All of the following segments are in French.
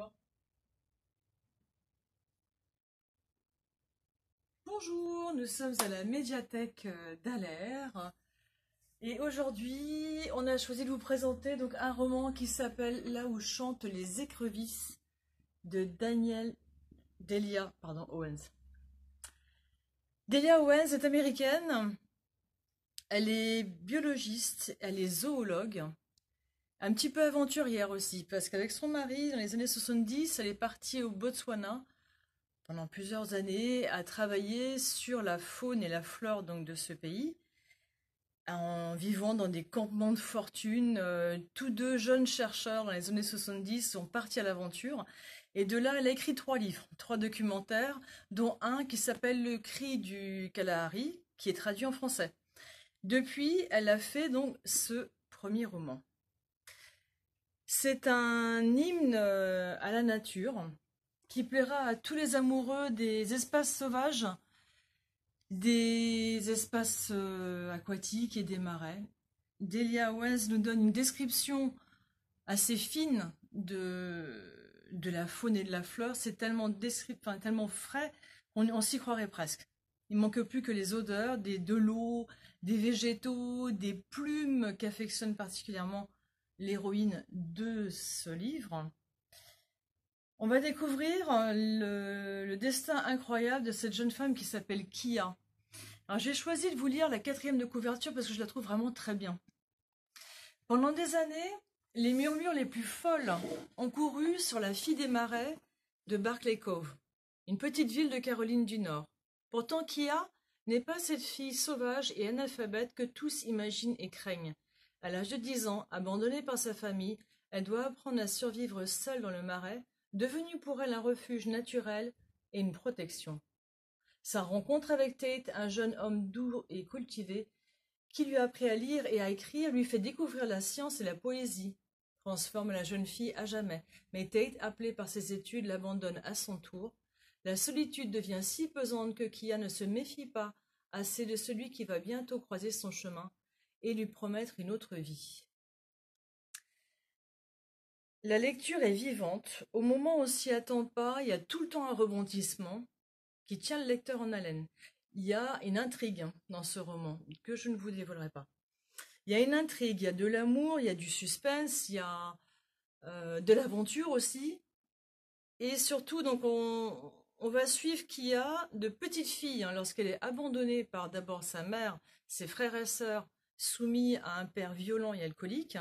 D'accord. Bonjour, nous sommes à la médiathèque d'Allaire et aujourd'hui on a choisi de vous présenter donc un roman qui s'appelle Là où chantent les écrevisses de Delia Owens. Delia Owens est américaine, elle est biologiste, elle est zoologue, un petit peu aventurière aussi parce qu'avec son mari dans les années 70 elle est partie au Botswana pendant plusieurs années à travailler sur la faune et la flore donc de ce pays, en vivant dans des campements de fortune. Tous deux jeunes chercheurs dans les années 70 sont partis à l'aventure. Et de là, elle a écrit 3 livres, 3 documentaires, dont un qui s'appelle Le cri du Kalahari, qui est traduit en français. Depuis, elle a fait donc ce premier roman. C'est un hymne à la nature qui plaira à tous les amoureux des espaces sauvages, des espaces aquatiques et des marais. Delia Owens nous donne une description assez fine de la faune et de la flore. C'est tellement tellement frais qu'on s'y croirait presque. Il ne manque plus que les odeurs de l'eau, des végétaux, des plumes qu'affectionne particulièrement l'héroïne de ce livre. On va découvrir le destin incroyable de cette jeune femme qui s'appelle Kia. Alors j'ai choisi de vous lire la 4e de couverture parce que je la trouve vraiment très bien. Pendant des années, les murmures les plus folles ont couru sur la fille des marais de Barclay Cove, une petite ville de Caroline du Nord. Pourtant Kia n'est pas cette fille sauvage et analphabète que tous imaginent et craignent. À l'âge de 10 ans, abandonnée par sa famille, elle doit apprendre à survivre seule dans le marais, devenu pour elle un refuge naturel et une protection. Sa rencontre avec Tate, un jeune homme doux et cultivé, qui lui a appris à lire et à écrire, lui fait découvrir la science et la poésie, transforme la jeune fille à jamais. Mais Tate, appelé par ses études, l'abandonne à son tour. La solitude devient si pesante que Kia ne se méfie pas assez de celui qui va bientôt croiser son chemin et lui promettre une autre vie. La lecture est vivante. Au moment où on s'y attend pas, il y a tout le temps un rebondissement qui tient le lecteur en haleine. Il y a une intrigue dans ce roman que je ne vous dévoilerai pas. Il y a une intrigue, il y a de l'amour, il y a du suspense, il y a de l'aventure aussi. Et surtout, donc, on va suivre Kia de petite fille lorsqu'elle est abandonnée par d'abord sa mère, ses frères et sœurs, soumis à un père violent et alcoolique.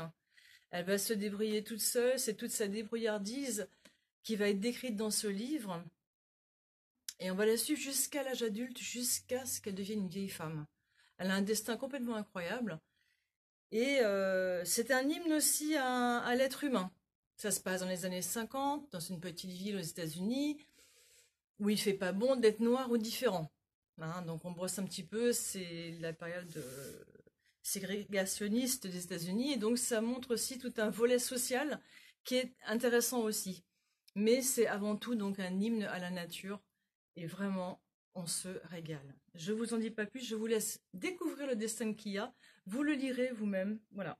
Elle va se débrouiller toute seule, c'est toute sa débrouillardise qui va être décrite dans ce livre. Et on va la suivre jusqu'à l'âge adulte, jusqu'à ce qu'elle devienne une vieille femme. Elle a un destin complètement incroyable. Et c'est un hymne aussi à l'être humain. Ça se passe dans les années 50, dans une petite ville aux États-Unis, où il fait pas bon d'être noir ou différent. Donc on brosse un petit peu, c'est la période ségrégationniste des États-Unis, et donc ça montre aussi tout un volet social qui est intéressant aussi. Mais c'est avant tout donc un hymne à la nature, et vraiment on se régale. Je vous en dis pas plus, je vous laisse découvrir le destin qu'il y a, vous le lirez vous-même, voilà.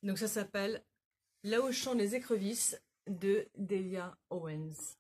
Donc ça s'appelle Là où chantent les écrevisses de Delia Owens.